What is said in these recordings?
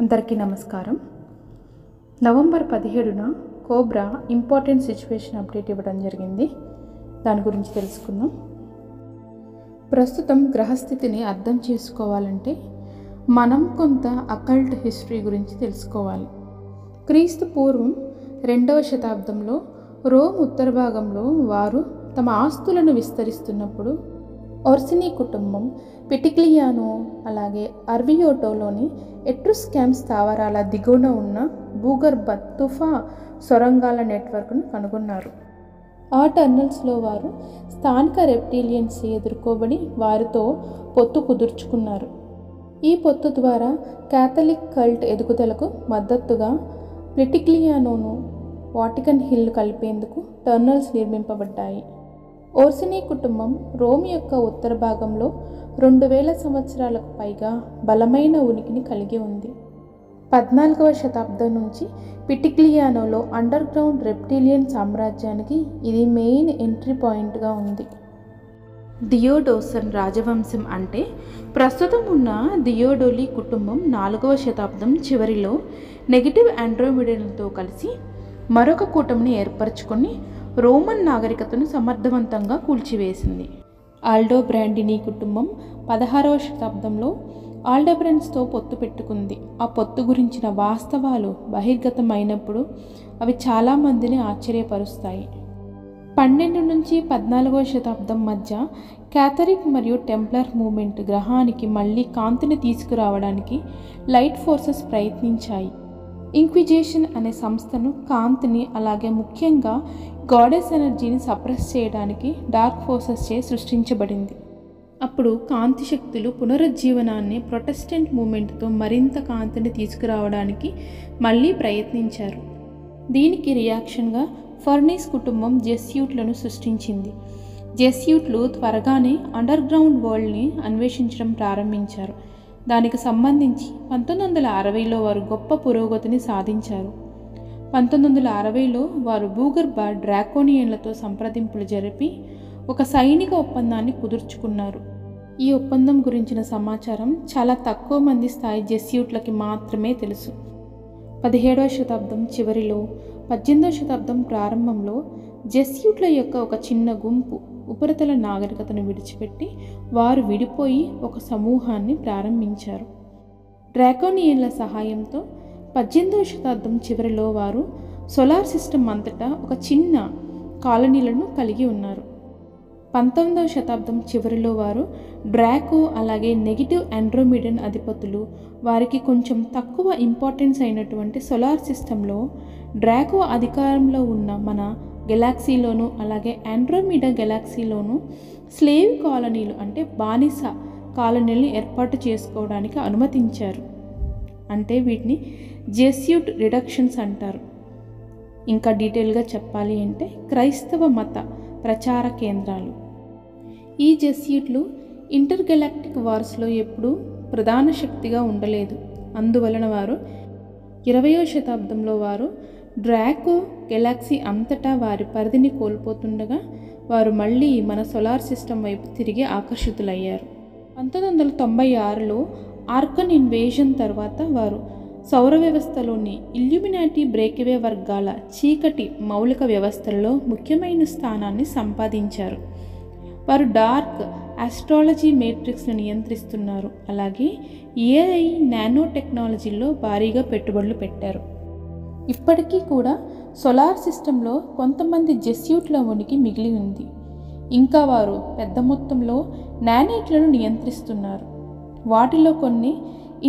అందరికీ నమస్కారం. నవంబర్ 17న కోబ్రా ఇంపార్టెంట్ సిచ్యువేషన్ అప్డేట్ ఇవ్వడం జరిగింది. దాని గురించి తెలుసుకుందాం. ప్రస్తుతం గ్రహస్థితిని అర్థం చేసుకోవాలంటే మనం కొంత అకల్ట్ హిస్టరీ గురించి తెలుసుకోవాలి. క్రీస్తు పూర్వం 2వ శతాబ్దంలో రోమ్ ఉత్తర భాగంలో వారు తమ ఆస్తులను విస్తరిస్తున్నప్పుడు ఓర్సినీ కుటుంబం పిటిక్లియానో అలాగే అర్వియోటోలోని ఎట్రుస్కాన్ స్థావరాల దిగువన ఉన్న భూగర్భ తుఫా సొరంగాల నెట్వర్క్ను కనుగొన్నారు. ఆ టన్నల్స్లో వారు స్థానిక రెప్టిలియన్స్ ఎదుర్కోబడి వారితో పొత్తు కుదుర్చుకున్నారు. ఈ పొత్తు ద్వారా క్యాథలిక్ కల్ట్ ఎదుగుదలకు మద్దతుగా పిటిక్లియానోను వాటికన్ హిల్ కలిపేందుకు టన్నల్స్ నిర్మింపబడ్డాయి. ఓర్సినీ కుటుంబం రోమ్ యొక్క ఉత్తర భాగంలో 2000 సంవత్సరాలకు పైగా బలమైన ఉనికిని కలిగి ఉంది. 14వ శతాబ్దం నుంచి పిటిక్లియానోలో అండర్ గ్రౌండ్ రెప్టిలియన్ సామ్రాజ్యానికి ఇది మెయిన్ ఎంట్రీ పాయింట్గా ఉంది. దియోడోసన్ రాజవంశం అంటే ప్రస్తుతం ఉన్న దియోడోలి కుటుంబం 4వ శతాబ్దం చివరిలో నెగిటివ్ ఆండ్రోమిడన్లతో కలిసి మరొక కూటమిని ఏర్పరచుకొని రోమన్ నాగరికతను సమర్థవంతంగా కూల్చివేసింది. ఆల్డోబ్రాండినీ కుటుంబం 16వ శతాబ్దంలో ఆల్డోబ్రాండ్స్తో పొత్తు పెట్టుకుంది. ఆ పొత్తు గురించిన వాస్తవాలు బహిర్గతమైనప్పుడు అవి చాలామందిని ఆశ్చర్యపరుస్తాయి. 12 నుంచి 14వ శతాబ్దం మధ్య క్యాథలిక్ మరియు టెంప్లర్ మూవ్మెంట్ గ్రహానికి మళ్ళీ కాంతిని తీసుకురావడానికి లైట్ ఫోర్సెస్ ప్రయత్నించాయి. ఇంక్విజిషన్ అనే సంస్థను కాంతిని అలాగే ముఖ్యంగా గాడెస్ ఎనర్జీని సప్రెస్ చేయడానికి డార్క్ ఫోర్సెస్ చే సృష్టించబడింది. అప్పుడు కాంతి శక్తులు పునరుజ్జీవనాన్ని ప్రొటెస్టెంట్ మూవ్మెంట్తో మరింత కాంతిని తీసుకురావడానికి మళ్ళీ ప్రయత్నించారు. దీనికి రియాక్షన్గా ఫర్నీస్ కుటుంబం జెస్యూట్లను సృష్టించింది. జెస్యూట్లు త్వరగానే అండర్ గ్రౌండ్ వరల్డ్ని అన్వేషించడం ప్రారంభించారు. దానికి సంబంధించి 1960లో వారు గొప్ప పురోగతిని సాధించారు. 1960లో వారు భూగర్భ డ్రాకోనియన్లతో సంప్రదింపులు జరిపి ఒక సైనిక ఒప్పందాన్ని కుదుర్చుకున్నారు. ఈ ఒప్పందం గురించిన సమాచారం చాలా తక్కువ మంది స్థాయి జెస్యూట్లకి మాత్రమే తెలుసు. 17వ శతాబ్దం చివరిలో 18వ శతాబ్దం ప్రారంభంలో జెస్యూట్ల యొక్క ఒక చిన్న గుంపు ఉపరితల నాగరికతను విడిచిపెట్టి వారు విడిపోయి ఒక సమూహాన్ని ప్రారంభించారు. డ్రాకోనియన్ల సహాయంతో 18వ శతాబ్దం చివరిలో వారు సోలార్ సిస్టమ్ అంతటా ఒక చిన్న కాలనీలను కలిగి ఉన్నారు. 19వ శతాబ్దం చివరిలో వారు డ్రాకో అలాగే నెగిటివ్ ఆండ్రోమిడన్ అధిపతులు వారికి కొంచెం తక్కువ ఇంపార్టెన్స్ అయినటువంటి సోలార్ సిస్టంలో డ్రాకో అధికారంలో ఉన్న మన గెలాక్సీలోను అలాగే ఆండ్రోమిడా గెలాక్సీలోను స్లేవ్ కాలనీలు అంటే బానిస కాలనీలను ఏర్పాటు చేసుకోవడానికి అనుమతించారు. అంటే వీటిని జెస్యూట్ రిడక్షన్స్ అంటారు. ఇంకా డీటెయిల్గా చెప్పాలి అంటే క్రైస్తవ మత ప్రచార కేంద్రాలు. ఈ జెస్యూట్లు ఇంటర్ గెలాక్టిక్ వార్స్లో ఎప్పుడూ ప్రధాన శక్తిగా ఉండలేదు. అందువలన వారు 20వ శతాబ్దంలో వారు డ్రాకో గెలాక్సీ అంతటా వారి పరిధిని కోల్పోతుండగా వారు మళ్ళీ మన సోలార్ సిస్టమ్ వైపు తిరిగి ఆకర్షితులయ్యారు. 1996లో ఆర్కన్ ఇన్వేజన్ తర్వాత వారు సౌర వ్యవస్థలోని ఇల్యూమినాటి బ్రేక్వే వర్గాల చీకటి మౌలిక వ్యవస్థలలో ముఖ్యమైన స్థానాన్ని సంపాదించారు. వారు డార్క్ ఆస్ట్రాలజీ మేట్రిక్స్ను నియంత్రిస్తున్నారు. అలాగే ఏఐ నానో టెక్నాలజీలో భారీగా పెట్టుబడులు పెట్టారు. ఇప్పటికీ కూడా సోలార్ సిస్టంలో కొంతమంది జెస్యూట్ల ఉనికి మిగిలి ఉంది. ఇంకా వారు పెద్ద మొత్తంలో నానైట్లను నియంత్రిస్తున్నారు. వాటిలో కొన్ని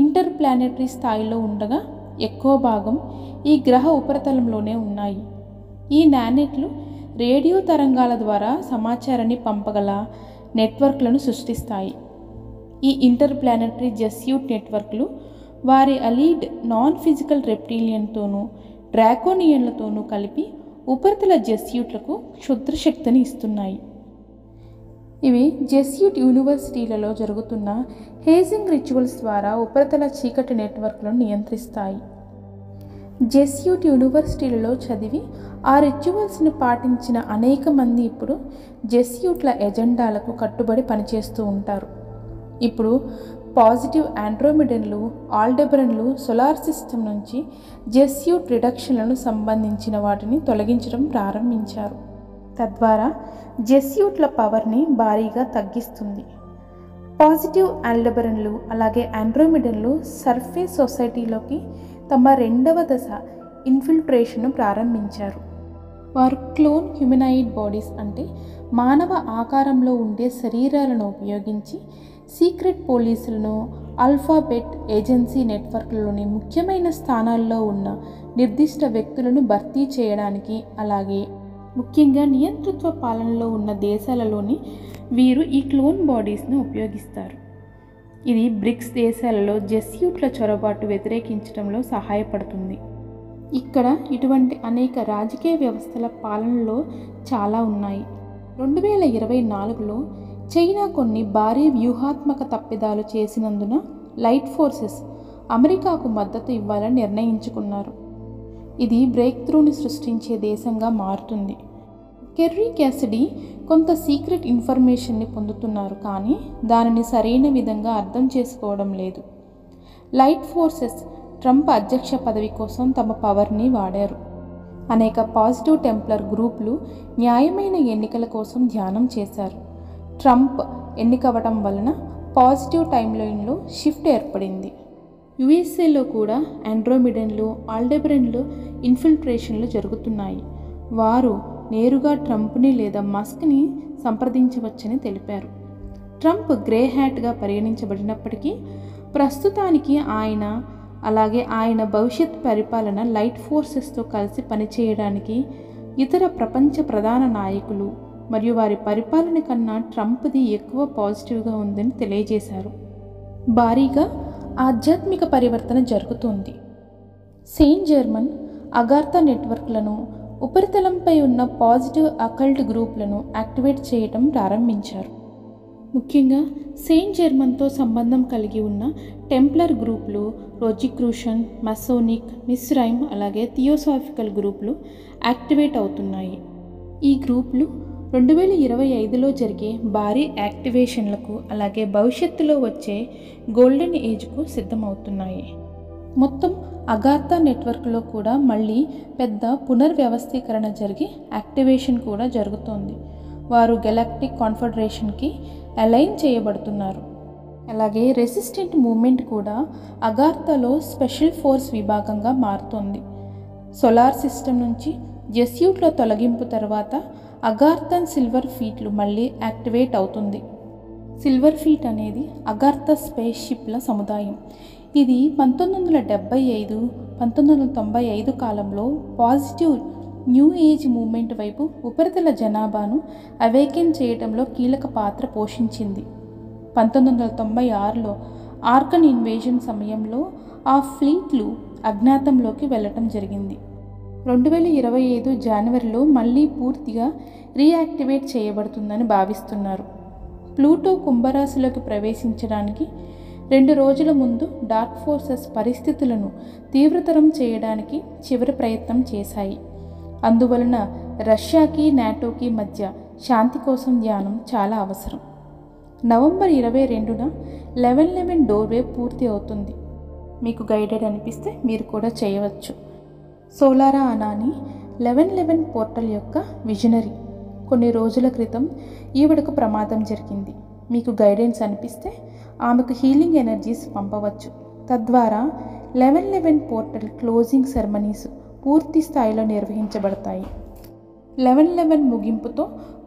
ఇంటర్ ప్లానెటరీ స్థాయిలో ఉండగా ఎక్కువ భాగం ఈ గ్రహ ఉపరితలంలోనే ఉన్నాయి. ఈ నానైట్లు రేడియో తరంగాల ద్వారా సమాచారాన్ని పంపగల నెట్వర్క్లను సృష్టిస్తాయి. ఈ ఇంటర్ ప్లానెటరీ జెస్యూట్ నెట్వర్క్లు వారి అలీడ్ నాన్ ఫిజికల్ రెప్టిలియన్తోనూ డ్రాకోనియన్లతోనూ కలిపి ఉపరితల జెస్యూట్లకు క్షుద్రశక్తిని ఇస్తున్నాయి. ఇవి జెస్యూట్ యూనివర్సిటీలలో జరుగుతున్న హేజింగ్ రిచువల్స్ ద్వారా ఉపరితల చీకటి నెట్వర్క్లను నియంత్రిస్తాయి. జెస్యూట్ యూనివర్సిటీలలో చదివి ఆ రిచువల్స్ని పాటించిన అనేక మంది ఇప్పుడు జెస్యూట్ల ఎజెండాలకు కట్టుబడి పనిచేస్తూ ఉంటారు. ఇప్పుడు పాజిటివ్ ఆండ్రోమిడన్లు, ఆల్డెబరన్లు సోలార్ సిస్టమ్ నుంచి జెస్యూట్ రిడక్షన్లను సంబంధించిన వాటిని తొలగించడం ప్రారంభించారు. తద్వారా జెస్యూట్ల పవర్ని భారీగా తగ్గిస్తుంది. పాజిటివ్ ఆల్డెబరన్లు అలాగే ఆండ్రోమిడన్లు సర్ఫేస్ సొసైటీలోకి తమ రెండవ దశ ఇన్ఫిల్ట్రేషన్ను ప్రారంభించారు. వారు క్లోన్ హ్యూమనాయిడ్ బాడీస్ అంటే మానవ ఆకారంలో ఉండే శరీరాలను ఉపయోగించి సీక్రెట్ పోలీసులను, ఆల్ఫాబెట్ ఏజెన్సీ నెట్వర్క్లలోని ముఖ్యమైన స్థానాల్లో ఉన్న నిర్దిష్ట వ్యక్తులను భర్తీ చేయడానికి, అలాగే ముఖ్యంగా నియంతృత్వ పాలనలో ఉన్న దేశాలలోని వీరు ఈ క్లోన్ బాడీస్ను ఉపయోగిస్తారు. ఇది బ్రిక్స్ దేశాలలో జెస్యూట్ల చొరబాటు వ్యతిరేకించడంలో సహాయపడుతుంది. ఇక్కడ ఇటువంటి అనేక రాజకీయ వ్యవస్థల పాలనలో చాలా ఉన్నాయి. 2024లో చైనా కొన్ని భారీ వ్యూహాత్మక తప్పిదాలు చేసినందున లైట్ ఫోర్సెస్ అమెరికాకు మద్దతు ఇవ్వాలని నిర్ణయించుకున్నారు. ఇది బ్రేక్ త్రూని సృష్టించే దేశంగా మారుతుంది. కెర్రీ క్యాసిడీ కొంత సీక్రెట్ ఇన్ఫర్మేషన్ని పొందుతున్నారు, కానీ దానిని సరైన విధంగా అర్థం చేసుకోవడం లేదు. లైట్ ఫోర్సెస్ ట్రంప్ అధ్యక్ష పదవి కోసం తమ పవర్ని వాడారు. అనేక పాజిటివ్ టెంప్లర్ గ్రూపులు న్యాయమైన ఎన్నికల కోసం ధ్యానం చేశారు. ట్రంప్ ఎన్నికవడం వలన పాజిటివ్ టైమ్లైన్లో షిఫ్ట్ ఏర్పడింది. యుఎస్ఏలో కూడా ఆండ్రోమిడన్లు, ఆల్డెబరన్లు ఇన్ఫిల్ట్రేషన్లు జరుగుతున్నాయి. వారు నేరుగా ట్రంప్ని లేదా మస్క్ని సంప్రదించవచ్చని తెలిపారు. ట్రంప్ గ్రే హ్యాట్గా పరిగణించబడినప్పటికీ ప్రస్తుతానికి ఆయన భవిష్యత్ పరిపాలన లైట్ ఫోర్సెస్తో కలిసి పనిచేయడానికి ఇతర ప్రపంచ ప్రధాన నాయకులు మరియు వారి పరిపాలన కన్నా ట్రంప్ది ఎక్కువ పాజిటివ్గా ఉందని తెలియజేశారు. భారీగా ఆధ్యాత్మిక పరివర్తన జరుగుతోంది. సెయింట్ జర్మన్, అగార్థా నెట్వర్క్లను, ఉపరితలంపై ఉన్న పాజిటివ్ అకల్ట్ గ్రూప్లను యాక్టివేట్ చేయడం ప్రారంభించారు. ముఖ్యంగా సెయింట్ జర్మన్తో సంబంధం కలిగి ఉన్న టెంప్లర్ గ్రూపులు, రోజిక్రూషన్, మసోనిక్, మిస్రైమ్ అలాగే థియోసాఫికల్ గ్రూపులు యాక్టివేట్ అవుతున్నాయి. ఈ గ్రూపులు 2025లో జరిగే భారీ యాక్టివేషన్లకు అలాగే భవిష్యత్తులో వచ్చే గోల్డెన్ ఏజ్కు సిద్ధమవుతున్నాయి. మొత్తం అగార్థా నెట్వర్క్లో కూడా మళ్ళీ పెద్ద పునర్వ్యవస్థీకరణ జరిగి యాక్టివేషన్ కూడా జరుగుతోంది. వారు గెలాక్టిక్ కాన్ఫెడరేషన్కి అలైన్ చేయబడుతున్నారు. అలాగే రెసిస్టెంట్ మూవ్మెంట్ కూడా అగార్థాలో స్పెషల్ ఫోర్స్ విభాగంగా మారుతోంది. సోలార్ సిస్టమ్ నుంచి జెస్యూట్ల తొలగింపు తర్వాత అగార్థన్ సిల్వర్ ఫీట్లు మళ్ళీ యాక్టివేట్ అవుతుంది. సిల్వర్ ఫీట్ అనేది అగార్థా స్పేస్ షిప్ల సముదాయం. ఇది 1975-1995 కాలంలో పాజిటివ్ న్యూ ఏజ్ మూవ్మెంట్ వైపు ఉపరితల జనాభాను అవేకెన్ చేయడంలో కీలక పాత్ర పోషించింది. 1996లో ఆర్కన్ ఇన్వేజన్ సమయంలో ఆ ఫ్లీట్లు అజ్ఞాతంలోకి వెళ్ళటం జరిగింది. 2025 జనవరిలో మళ్ళీ పూర్తిగా రీయాక్టివేట్ చేయబడుతుందని భావిస్తున్నారు. ప్లూటో కుంభరాశిలోకి ప్రవేశించడానికి 2 రోజుల ముందు డార్క్ ఫోర్సెస్ పరిస్థితులను తీవ్రతరం చేయడానికి చివరి ప్రయత్నం చేశాయి. అందువలన రష్యాకి, నాటోకి మధ్య శాంతి కోసం ధ్యానం చాలా అవసరం. నవంబర్ 22న 1111 డోర్వే పూర్తి అవుతుంది. మీకు గైడెడ్ అనిపిస్తే మీరు కూడా చేయవచ్చు. సోలారా అనాని 1111 పోర్టల్ యొక్క విజనరీ. కొన్ని రోజుల క్రితం ఈవిడకు ప్రమాదం జరిగింది. మీకు గైడెన్స్ అనిపిస్తే ఆమెకు హీలింగ్ ఎనర్జీస్ పంపవచ్చు. తద్వారా 1111 పోర్టల్ క్లోజింగ్ సెరమనీస్ పూర్తి స్థాయిలో నిర్వహించబడతాయి. 1111 ముగింపుతో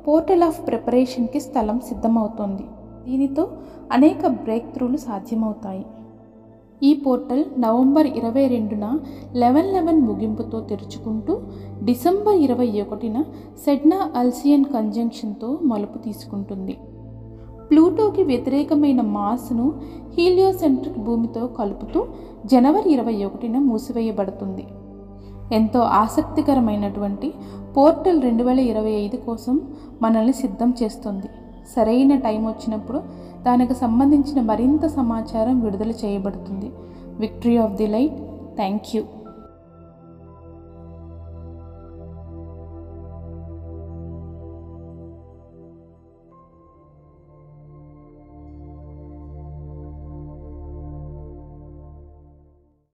పోర్టల్ ఆఫ్ ప్రిపరేషన్కి స్థలం సిద్ధమవుతోంది. దీనితో అనేక బ్రేక్ త్రూలు సాధ్యమవుతాయి. ఈ పోర్టల్ నవంబర్ 22న 1111 ముగింపుతో తెరుచుకుంటూ డిసెంబర్ 21న సెడ్నా అల్సియన్ కంజంక్షన్తో మలుపు తీసుకుంటుంది. ప్లూటోకి వ్యతిరేకమైన మాస్ను హీలియోసెంట్రిక్ భూమితో కలుపుతూ జనవరి 21న మూసివేయబడుతుంది. ఎంతో ఆసక్తికరమైనటువంటి పోర్టల్ 2025 కోసం మనల్ని సిద్ధం చేస్తుంది. సరైన టైం వచ్చినప్పుడు దానికి సంబంధించిన మరింత సమాచారం విడుదల చేయబడుతుంది. Victory of the light. Thank you.